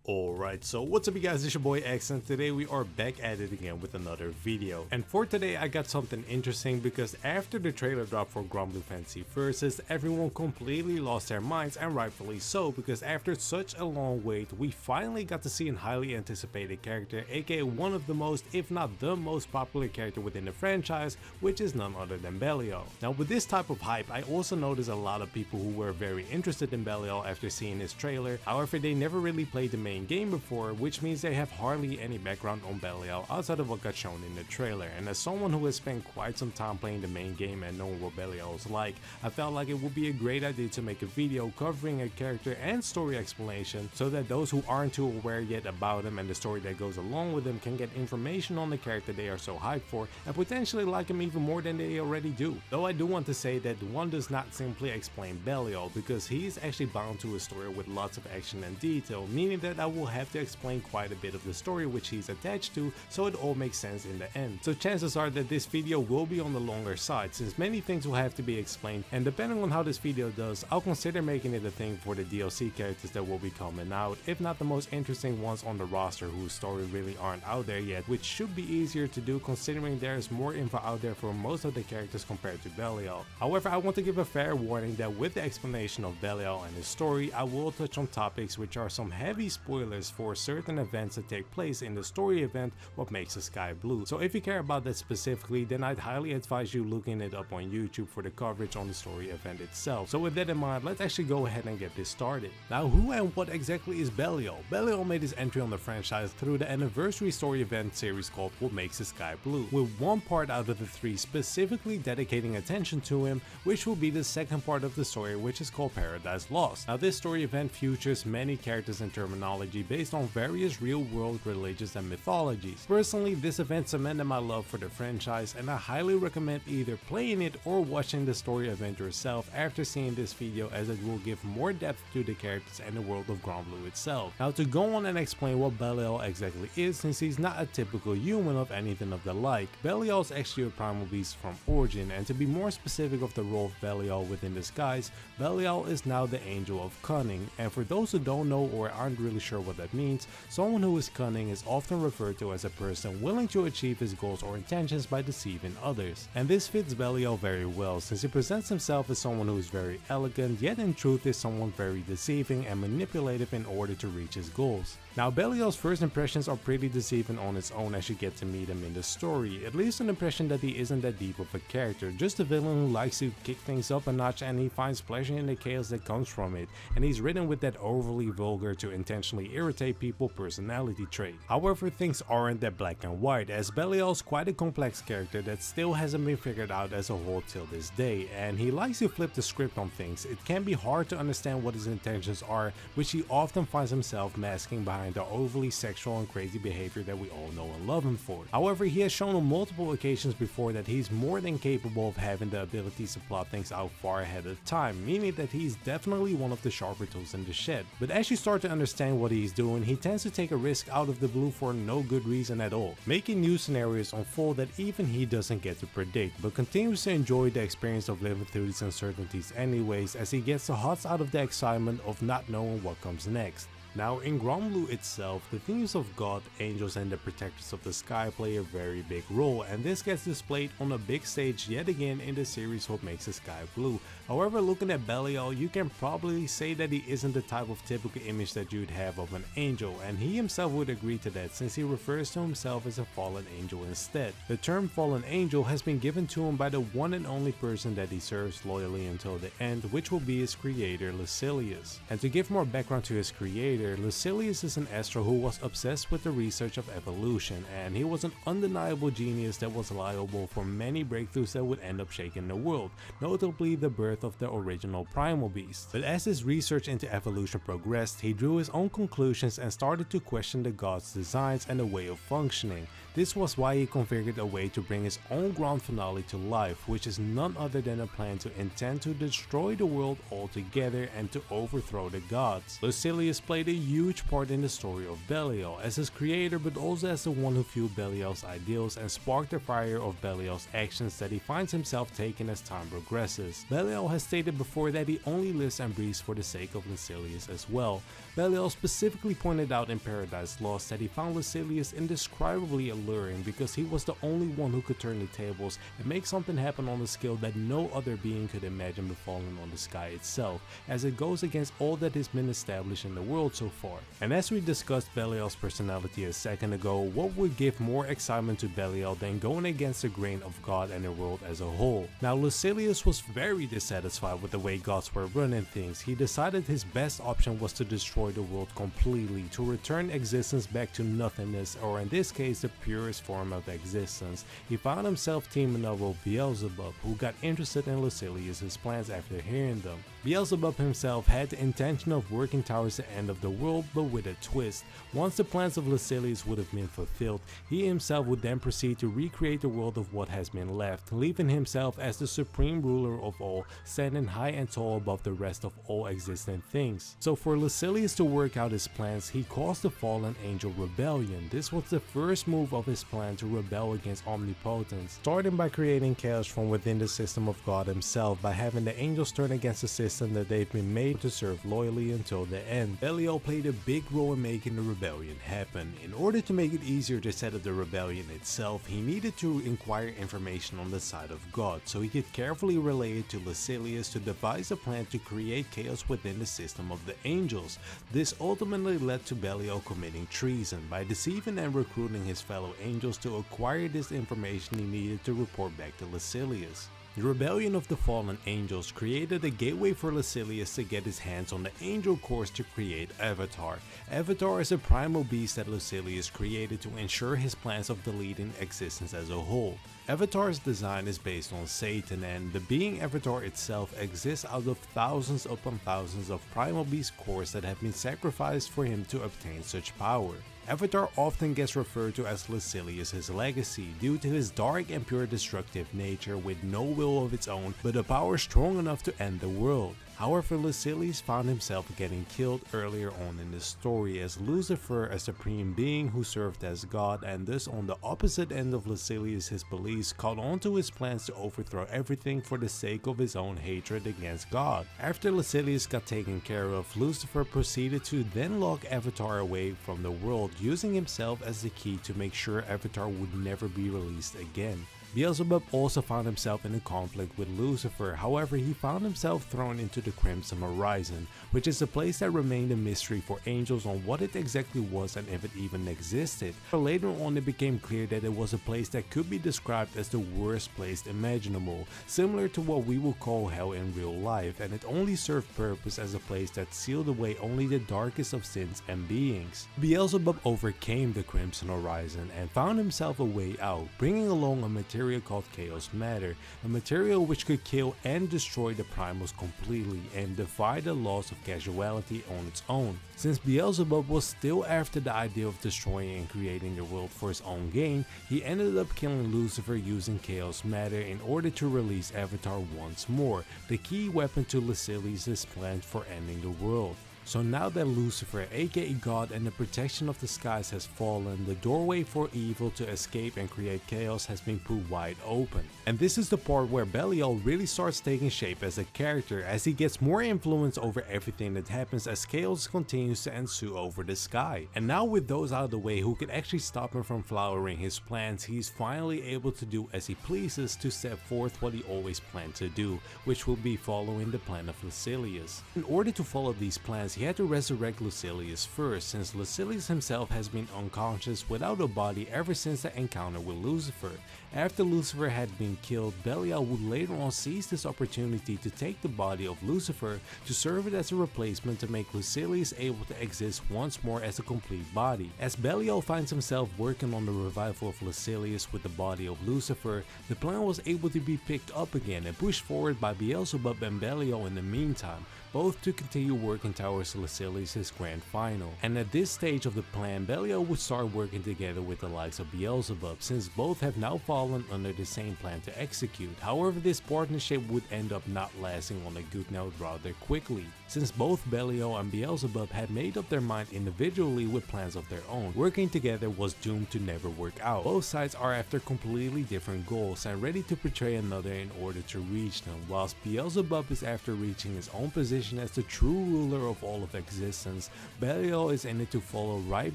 Alright, so what's up you guys, it's your boy X, and today we are back at it again with another video. And for today I got something interesting because after the trailer dropped for Granblue Fantasy Versus, everyone completely lost their minds, and rightfully so, because after such a long wait we finally got to see a highly anticipated character, aka one of the most, if not the most popular character within the franchise, which is none other than Belial. Now with this type of hype, I also noticed a lot of people who were very interested in Belial after seeing his trailer. However, they never really played the main game before, which means they have hardly any background on Belial outside of what got shown in the trailer. And as someone who has spent quite some time playing the main game and knowing what Belial is like, I felt like it would be a great idea to make a video covering a character and story explanation so that those who aren't too aware yet about him and the story that goes along with him can get information on the character they are so hyped for and potentially like him even more than they already do. Though I do want to say that one does not simply explain Belial, because he is actually bound to a story with lots of action and detail, meaning that I will have to explain quite a bit of the story which he's attached to, so it all makes sense in the end. So chances are that this video will be on the longer side, since many things will have to be explained, and depending on how this video does, I'll consider making it a thing for the DLC characters that will be coming out, if not the most interesting ones on the roster whose story really aren't out there yet, which should be easier to do considering there is more info out there for most of the characters compared to Belial. However, I want to give a fair warning that with the explanation of Belial and his story, I will touch on topics which are some heavy spoilers for certain events that take place in the story event What Makes the Sky Blue. So if you care about that specifically, then I'd highly advise you looking it up on YouTube for the coverage on the story event itself. So with that in mind, let's actually go ahead and get this started. Now, who and what exactly is Belial? Belial made his entry on the franchise through the anniversary story event series called What Makes the Sky Blue, with one part out of the three specifically dedicating attention to him, which will be the second part of the story, which is called Paradise Lost. Now this story event features many characters and terminology based on various real-world religions and mythologies. Personally, this event cemented my love for the franchise, and I highly recommend either playing it or watching the story event yourself after seeing this video, as it will give more depth to the characters and the world of Granblue itself. Now to go on and explain what Belial exactly is, since he's not a typical human of anything of the like, Belial is actually a primal beast from origin, and to be more specific of the role of Belial within the skies, Belial is now the Angel of Cunning, and for those who don't know or aren't really sure what that means, someone who is cunning is often referred to as a person willing to achieve his goals or intentions by deceiving others. And this fits Belial very well, since he presents himself as someone who is very elegant, yet in truth is someone very deceiving and manipulative in order to reach his goals. Now Belial's first impressions are pretty deceiving on its own as you get to meet him in the story. It leaves an impression that he isn't that deep of a character, just a villain who likes to kick things up a notch, and he finds pleasure in the chaos that comes from it, and he's written with that overly vulgar to intentionally irritate people personality trait. However, things aren't that black and white, as Belial's quite a complex character that still hasn't been figured out as a whole till this day, and he likes to flip the script on things. It can be hard to understand what his intentions are, which he often finds himself masking behind the overly sexual and crazy behavior that we all know and love him for. However, he has shown on multiple occasions before that he's more than capable of having the abilities to plot things out far ahead of time, meaning that he's definitely one of the sharper tools in the shed. But as you start to understand what he's doing, he tends to take a risk out of the blue for no good reason at all, making new scenarios unfold that even he doesn't get to predict, but continues to enjoy the experience of living through these uncertainties anyways, as he gets the hots out of the excitement of not knowing what comes next. Now in Granblue itself, the themes of God, angels and the protectors of the sky play a very big role, and this gets displayed on a big stage yet again in the series What Makes the Sky Blue. However, looking at Belial, you can probably say that he isn't the type of typical image that you'd have of an angel, and he himself would agree to that, since he refers to himself as a fallen angel instead. The term fallen angel has been given to him by the one and only person that he serves loyally until the end, which will be his creator Lucilius. And to give more background to his creator, Lucilius is an astro who was obsessed with the research of evolution, and he was an undeniable genius that was liable for many breakthroughs that would end up shaking the world, notably the birth of the original primal beast. But as his research into evolution progressed, he drew his own conclusions and started to question the gods' designs and the way of functioning. This was why he configured a way to bring his own grand finale to life, which is none other than a plan to intend to destroy the world altogether and to overthrow the gods. Lucilius played a huge part in the story of Belial as his creator, but also as the one who fueled Belial's ideals and sparked the fire of Belial's actions that he finds himself taking as time progresses. Belial Belial has stated before that he only lives and breathes for the sake of Lucilius as well. Belial specifically pointed out in Paradise Lost that he found Lucilius indescribably alluring because he was the only one who could turn the tables and make something happen on a scale that no other being could imagine befalling on the sky itself, as it goes against all that has been established in the world so far. And as we discussed Belial's personality a second ago, what would give more excitement to Belial than going against the grain of God and the world as a whole? Now Lucilius was very dissatisfied with the way gods were running things. He decided his best option was to destroy the world completely, to return existence back to nothingness, or in this case the purest form of existence. He found himself teaming up with Beelzebub, who got interested in Lucilius' plans after hearing them. Beelzebub himself had the intention of working towards the end of the world, but with a twist. Once the plans of Lucilius would have been fulfilled, he himself would then proceed to recreate the world of what has been left, leaving himself as the supreme ruler of all, standing high and tall above the rest of all existent things. So for Lucilius to work out his plans, he caused the fallen angel rebellion. This was the first move of his plan to rebel against omnipotence, starting by creating chaos from within the system of God himself by having the angels turn against the system that they've been made to serve loyally until the end. Belial played a big role in making the rebellion happen. In order to make it easier to set up the rebellion itself, he needed to inquire information on the side of God, so he could carefully relay it to Lucilius to devise a plan to create chaos within the system of the angels. This ultimately led to Belial committing treason by deceiving and recruiting his fellow angels to acquire this information he needed to report back to Lucilius. The rebellion of the fallen angels created a gateway for Lucilius to get his hands on the angel cores to create Avatar. Avatar is a primal beast that Lucilius created to ensure his plans of deleting existence as a whole. Avatar's design is based on Satan, and the being Avatar itself exists out of thousands upon thousands of primal beast cores that have been sacrificed for him to obtain such power. Avatar often gets referred to as Lucilius' legacy due to his dark and pure destructive nature with no will of its own but a power strong enough to end the world. However, Lucilius found himself getting killed earlier on in the story, as Lucifer, a supreme being who served as God and thus on the opposite end of Lucilius' beliefs, caught on to his plans to overthrow everything for the sake of his own hatred against God. After Lucilius got taken care of, Lucifer proceeded to then lock Avatar away from the world, using himself as the key to make sure Avatar would never be released again. Beelzebub also found himself in a conflict with Lucifer. However, he found himself thrown into the Crimson Horizon, which is a place that remained a mystery for angels on what it exactly was and if it even existed. But later on it became clear that it was a place that could be described as the worst place imaginable, similar to what we would call hell in real life, and it only served purpose as a place that sealed away only the darkest of sins and beings. Beelzebub overcame the Crimson Horizon and found himself a way out, bringing along a material called Chaos Matter, a material which could kill and destroy the primals completely and defy the laws of causality on its own. Since Beelzebub was still after the idea of destroying and creating the world for his own gain, he ended up killing Lucifer using Chaos Matter in order to release Avatar once more, the key weapon to Lucilius' plan for ending the world. So now that Lucifer, aka God, and the protection of the skies has fallen, the doorway for evil to escape and create chaos has been put wide open. And this is the part where Belial really starts taking shape as a character, as he gets more influence over everything that happens as chaos continues to ensue over the sky. And now with those out of the way who could actually stop him from flowering his plans, he's finally able to do as he pleases to set forth what he always planned to do, which will be following the plan of Lucilius. In order to follow these plans, he had to resurrect Lucilius first, since Lucilius himself has been unconscious without a body ever since the encounter with Lucifer. After Lucifer had been killed, Belial would later on seize this opportunity to take the body of Lucifer to serve it as a replacement to make Lucilius able to exist once more as a complete body. As Belial finds himself working on the revival of Lucilius with the body of Lucifer, the plan was able to be picked up again and pushed forward by Beelzebub and Belial in the meantime. both to continue working towards Lucilius' grand final. And at this stage of the plan, Belial would start working together with the likes of Beelzebub, since both have now fallen under the same plan to execute. However, this partnership would end up not lasting on a good note rather quickly, since both Belial and Beelzebub had made up their mind individually with plans of their own. Working together was doomed to never work out. Both sides are after completely different goals and ready to betray another in order to reach them, whilst Beelzebub is after reaching his own position as the true ruler of all of existence. Belial is in it to follow right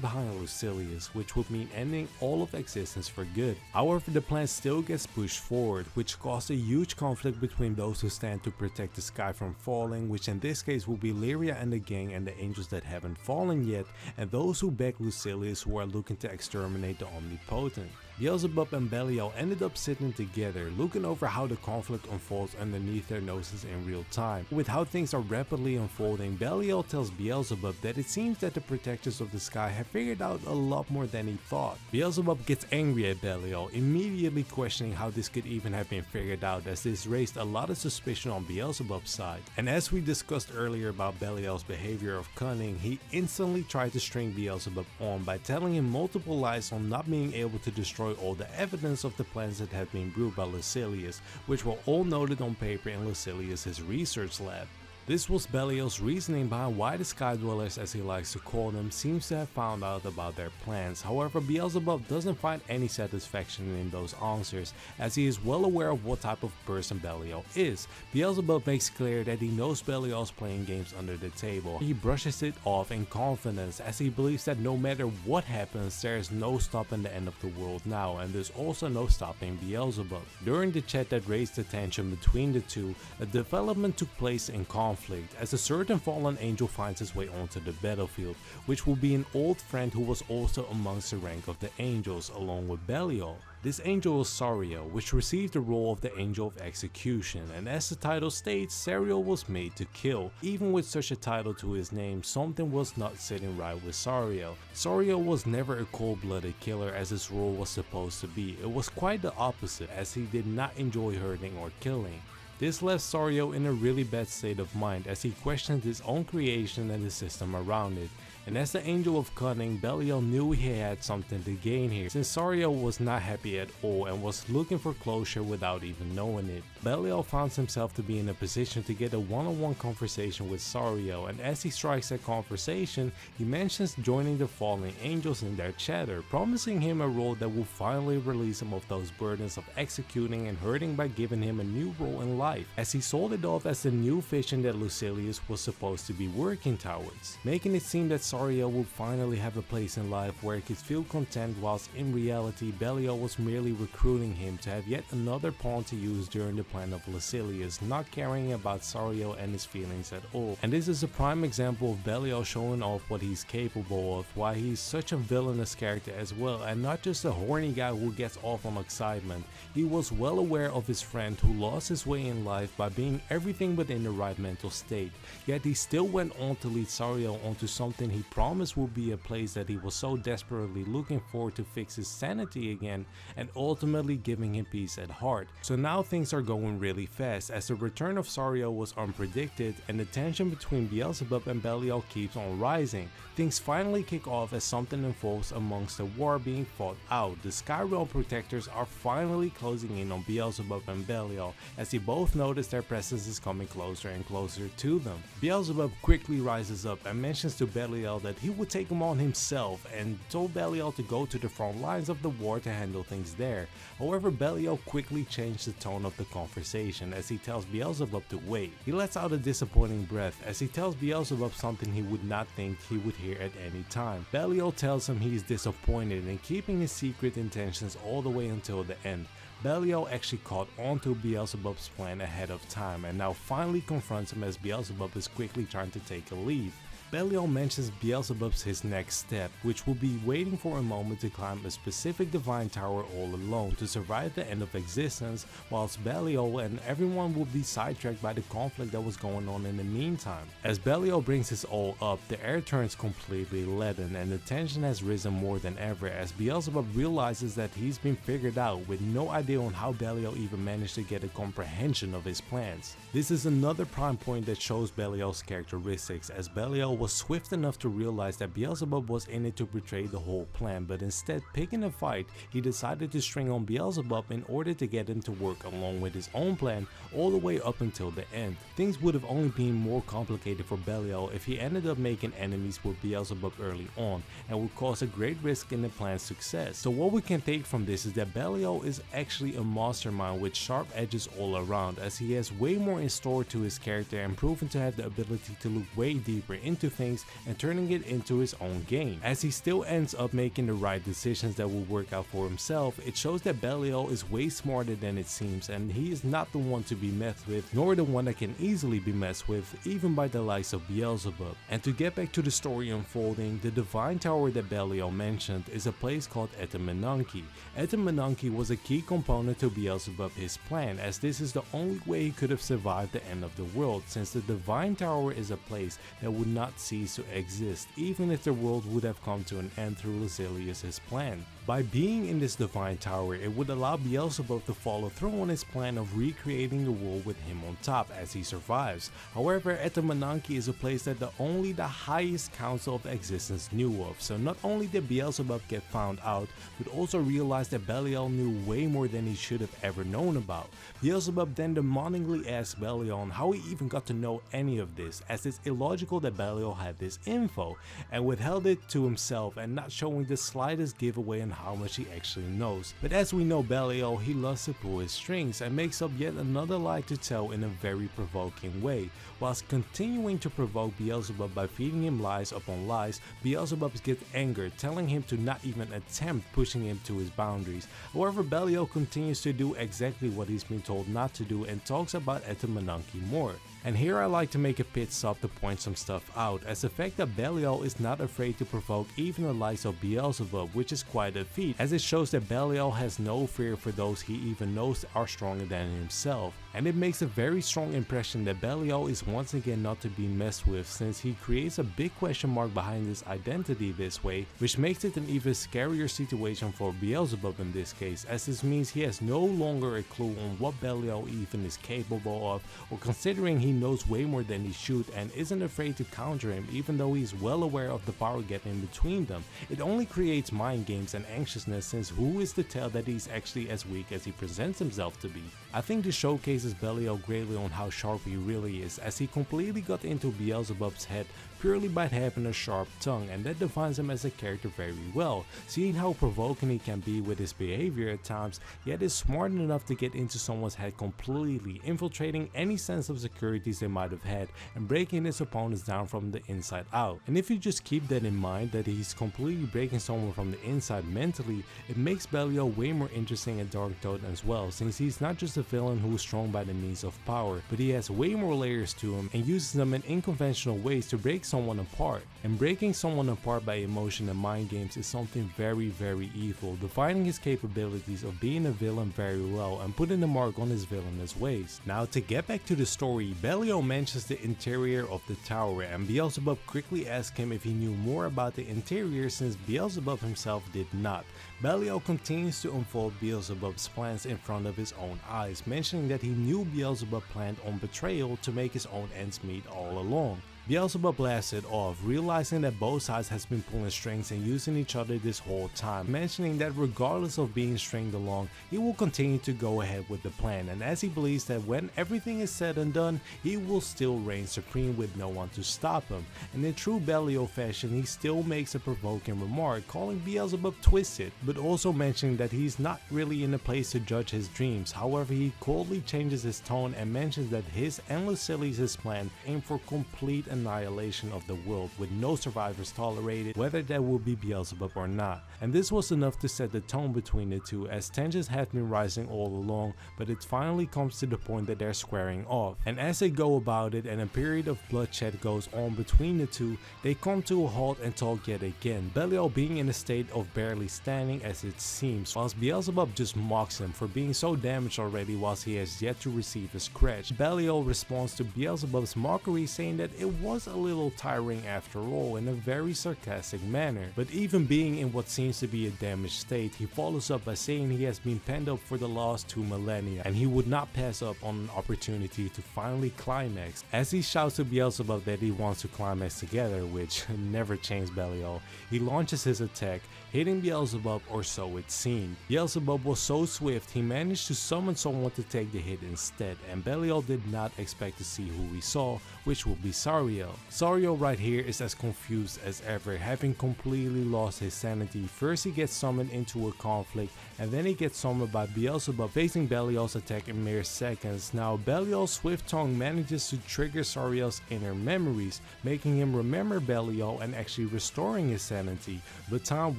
behind Lucilius, which would mean ending all of existence for good. However, the plan still gets pushed forward, which caused a huge conflict between those who stand to protect the sky from falling, which in this case will be Lyria and the gang and the angels that haven't fallen yet, and those who back Lucilius, who are looking to exterminate the Omnipotent. Beelzebub and Belial ended up sitting together, looking over how the conflict unfolds underneath their noses in real time. With how things are rapidly unfolding, Belial tells Beelzebub that it seems that the protectors of the sky have figured out a lot more than he thought. Beelzebub gets angry at Belial, immediately questioning how this could even have been figured out, as this raised a lot of suspicion on Beelzebub's side. And as we discussed earlier about Belial's behavior of cunning, he instantly tried to string Beelzebub on by telling him multiple lies on not being able to destroy all the evidence of the plans that had been brewed by Lucilius, which were all noted on paper in Lucilius' research lab. This was Belial's reasoning behind why the Sky Dwellers, as he likes to call them, seems to have found out about their plans. However, Beelzebub doesn't find any satisfaction in those answers, as he is well aware of what type of person Belial is. Beelzebub makes clear that he knows Belial's playing games under the table. He brushes it off in confidence, as he believes that no matter what happens, there is no stopping the end of the world now, and there's also no stopping Beelzebub. During the chat that raised the tension between the two, a development took place in conflict, as a certain fallen angel finds his way onto the battlefield, which will be an old friend who was also amongst the rank of the angels along with Belial. This angel was Sariel, which received the role of the Angel of Execution, and as the title states, Sariel was made to kill. Even with such a title to his name, something was not sitting right with Sariel. Sariel was never a cold-blooded killer as his role was supposed to be. It was quite the opposite, as he did not enjoy hurting or killing. This left Sariel in a really bad state of mind, as he questioned his own creation and the system around it. And as the Angel of Cunning, Belial knew he had something to gain here, since Sariel was not happy at all and was looking for closure without even knowing it. Belial finds himself to be in a position to get a one-on-one conversation with Sariel, and as he strikes that conversation, he mentions joining the fallen angels in their chatter, promising him a role that will finally release him of those burdens of executing and hurting by giving him a new role in life, as he sold it off as the new vision that Lucilius was supposed to be working towards, making it seem that Sariel would finally have a place in life where he could feel content, whilst in reality Belial was merely recruiting him to have yet another pawn to use during the plan of Lucilius, not caring about Sariel and his feelings at all. And this is a prime example of Belial showing off what he's capable of, why he's such a villainous character as well, and not just a horny guy who gets off on excitement. He was well aware of his friend who lost his way in life by being everything within the right mental state, yet he still went on to lead Sariel onto something he promised would be a place that he was so desperately looking for to fix his sanity again, and ultimately giving him peace at heart. So now things are going really fast, as the return of Sariel was unpredicted and the tension between Beelzebub and Belial keeps on rising. Things finally kick off as something unfolds amongst the war being fought out. The Skyrealm protectors are finally closing in on Beelzebub and Belial, as they both notice their presence is coming closer and closer to them. Beelzebub quickly rises up and mentions to Belial that he would take him on himself, and told Belial to go to the front lines of the war to handle things there. However, Belial quickly changed the tone of the conversation as he tells Beelzebub to wait. He lets out a disappointing breath as he tells Beelzebub something he would not think he would hear at any time. Belial tells him he is disappointed in keeping his secret intentions all the way until the end. Belial actually caught on to Beelzebub's plan ahead of time and now finally confronts him as Beelzebub is quickly trying to take a leave. Belial mentions Beelzebub's his next step, which will be waiting for a moment to climb a specific divine tower all alone to survive the end of existence, whilst Belial and everyone will be sidetracked by the conflict that was going on in the meantime. As Belial brings his all up, the air turns completely leaden and the tension has risen more than ever as Beelzebub realizes that he's been figured out with no idea on how Belial even managed to get a comprehension of his plans. This is another prime point that shows Belial's characteristics, as Belial was swift enough to realize that Beelzebub was in it to betray the whole plan, but instead picking a fight, he decided to string on Beelzebub in order to get him to work along with his own plan all the way up until the end. Things would have only been more complicated for Belial if he ended up making enemies with Beelzebub early on and would cause a great risk in the plan's success. So what we can take from this is that Belial is actually a mastermind with sharp edges all around, as he has way more in store to his character and proven to have the ability to look way deeper into things and turning it into his own game. As he still ends up making the right decisions that will work out for himself, it shows that Belial is way smarter than it seems, and he is not the one to be messed with, nor the one that can easily be messed with even by the likes of Beelzebub. And to get back to the story unfolding, the divine tower that Belial mentioned is a place called Etemenanki. Etemenanki was a key component to Beelzebub his plan, as this is the only way he could have survived the end of the world, since the divine tower is a place that would not cease to exist even if the world would have come to an end through Lucilius' plan. By being in this divine tower, it would allow Beelzebub to follow through on his plan of recreating the world with him on top as he survives. However, Etemenanki is a place that only the highest council of existence knew of, so not only did Beelzebub get found out, but also realized that Belial knew way more than he should have ever known about. Beelzebub then demandingly asked Belial how he even got to know any of this, as it's illogical that Belial had this info, and withheld it to himself and not showing the slightest giveaway on how much he actually knows. But as we know Belial, he loves to pull his strings and makes up yet another lie to tell in a very provoking way. Whilst continuing to provoke Beelzebub by feeding him lies upon lies, Beelzebub gets angered, telling him to not even attempt pushing him to his boundaries. However, Belial continues to do exactly what he's been told not to do and talks about Etemenanki more. And here I like to make a pit stop to point some stuff out, as the fact that Belial is not afraid to provoke even the likes of Beelzebub, which is quite a feat, as it shows that Belial has no fear for those he even knows are stronger than himself. And it makes a very strong impression that Belial is once again not to be messed with, since he creates a big question mark behind his identity this way, which makes it an even scarier situation for Beelzebub in this case, as this means he has no longer a clue on what Belial even is capable of, or considering he knows way more than he should and isn't afraid to counter him even though he's well aware of the power gap in between them. It only creates mind games and anxiousness, since who is to tell that he's actually as weak as he presents himself to be. I think this showcases Belial greatly on how sharp he really is, as he completely got into Beelzebub's head purely by having a sharp tongue, and that defines him as a character very well, seeing how provoking he can be with his behavior at times, yet is smart enough to get into someone's head completely, infiltrating any sense of securities they might have had and breaking his opponents down from the inside out. And if you just keep that in mind, that he's completely breaking someone from the inside mentally, it makes Belial way more interesting and dark toned as well, since he's not just a villain who is strong by the means of power, but he has way more layers to him and uses them in unconventional ways to break someone apart. And breaking someone apart by emotion and mind games is something very evil, defining his capabilities of being a villain very well and putting the mark on his villainous ways. Now to get back to the story, Belial mentions the interior of the tower, and Beelzebub quickly asks him if he knew more about the interior, since Beelzebub himself did not. Belial continues to unfold Beelzebub's plans in front of his own eyes, mentioning that he knew Beelzebub planned on betrayal to make his own ends meet all along. Beelzebub blasted off, realizing that both sides has been pulling strings and using each other this whole time, mentioning that regardless of being stringed along, he will continue to go ahead with the plan, and as he believes that when everything is said and done, he will still reign supreme with no one to stop him. And in true Belial fashion, he still makes a provoking remark, calling Beelzebub twisted, but also mentioning that he's not really in a place to judge his dreams. However, he coldly changes his tone and mentions that his and Lucilius' plan aim for complete and annihilation of the world with no survivors tolerated, whether that will be Beelzebub or not. And this was enough to set the tone between the two, as tensions had been rising all along, but it finally comes to the point that they're squaring off. And as they go about it and a period of bloodshed goes on between the two, they come to a halt and talk yet again, Belial being in a state of barely standing as it seems, whilst Beelzebub just mocks him for being so damaged already whilst he has yet to receive a scratch. Belial responds to Beelzebub's mockery, saying that it was a little tiring after all, in a very sarcastic manner. But even being in what seems to be a damaged state, he follows up by saying he has been penned up for the last 2 millennia and he would not pass up on an opportunity to finally climax. As he shouts to Beelzebub that he wants to climax together, which never changed Belial, he launches his attack, hitting Beelzebub, or so it seemed. Beelzebub was so swift he managed to summon someone to take the hit instead, and Belial did not expect to see who he saw, which would be Sariel. Sariel right here is as confused as ever, having completely lost his sanity. First he gets summoned into a conflict, and then he gets summoned by Beelzebub, facing Belial's attack in mere seconds. Now Belial's swift tongue manages to trigger Sariel's inner memories, making him remember Belial and actually restoring his sanity. But time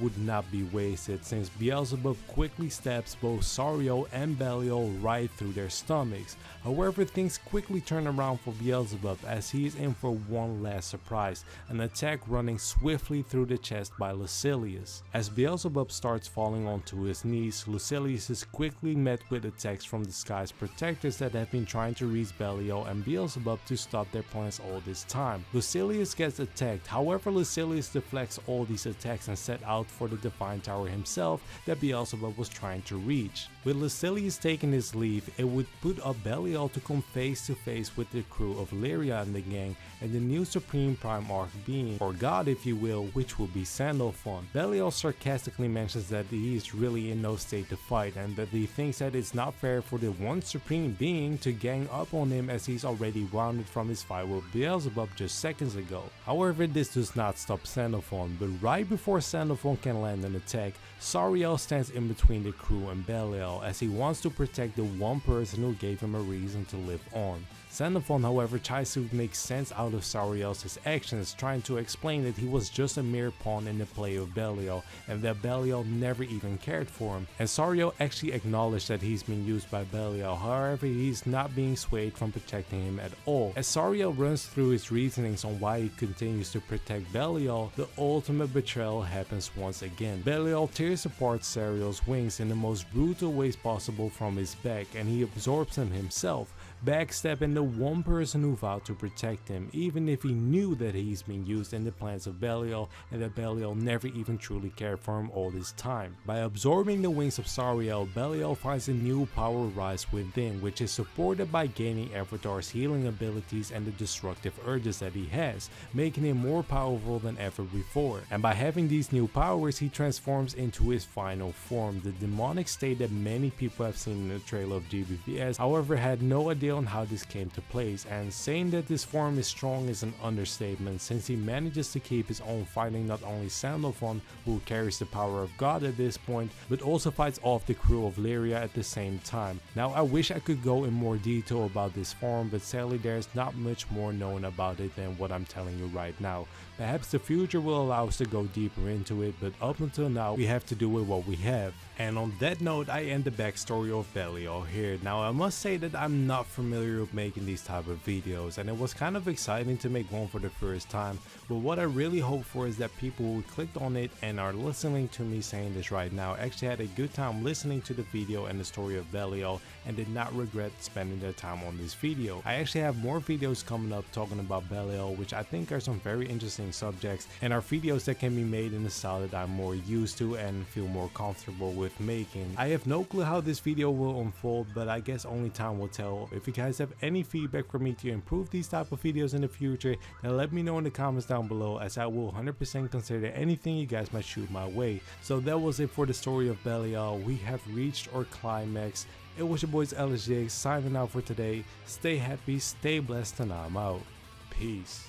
would not be wasted, since Beelzebub quickly stabs both Sariel and Belial right through their stomachs. However, things quickly turn around for Beelzebub as he is in for one last surprise, an attack running swiftly through the chest by Lucilius. As Beelzebub starts falling onto his knees, Lucilius is quickly met with attacks from the sky's protectors that have been trying to reach Belial and Beelzebub to stop their plans all this time. Lucilius gets attacked, however Lucilius deflects all these attacks and set out for the Divine Tower himself that Beelzebub was trying to reach. With Lucilius taking his leave, it would put up Belial to come face to face with the crew of Lyria and the gang, and the new Supreme Primarch being, or God if you will, which will be Sandalphon. Belial sarcastically mentions that he is really in no state to fight, and that he thinks that it's not fair for the one Supreme Being to gang up on him as he's already wounded from his fight with Beelzebub just seconds ago. However, this does not stop Sandalphon, but right before Sandalphon can land an attack, Sariel stands in between the crew and Belial as he wants to protect the one person who gave him a reason to live on. Sandalphon, however, tries to make sense out of Sariel's actions, trying to explain that he was just a mere pawn in the play of Belial and that Belial never even cared for him. And Sariel actually acknowledged that he's been used by Belial, however he's not being swayed from protecting him at all. As Sariel runs through his reasonings on why he continues to protect Belial, the ultimate betrayal happens once again. Belial tears apart Sariel's wings in the most brutal ways possible from his back, and he absorbs them himself, backstabbing the one person who vowed to protect him, even if he knew that he's been used in the plans of Belial and that Belial never even truly cared for him all this time. By absorbing the wings of Sariel, Belial finds a new power rise within, which is supported by gaining Avatar's healing abilities and the destructive urges that he has, making him more powerful than ever before. And by having these new powers, he transforms into his final form, the demonic state that many people have seen in the trailer of GBVS, however had no idea on how this came to place, and saying that this form is strong is an understatement, since he manages to keep his own, fighting not only Sandalphon, who carries the power of God at this point, but also fights off the crew of Lyria at the same time. Now I wish I could go in more detail about this form, but sadly there's not much more known about it than what I'm telling you right now. Perhaps the future will allow us to go deeper into it, but up until now we have to do with what we have. And on that note, I end the backstory of Belial here. Now I must say that I'm not familiar with making these type of videos, and it was kind of exciting to make one for the first time, but what I really hope for is that people who clicked on it and are listening to me saying this right now actually had a good time listening to the video and the story of Belial and did not regret spending their time on this video. I actually have more videos coming up talking about Belial, which I think are some very interesting subjects and are videos that can be made in a style that I'm more used to and feel more comfortable with making. I have no clue how this video will unfold, but I guess only time will tell. If you guys have any feedback for me to improve these type of videos in the future, then let me know in the comments down below, as I will 100% consider anything you guys might shoot my way. So that was it for the story of Belial. We have reached our climax. It was your boys LSJ signing out for today. Stay happy, stay blessed, and I'm out. Peace.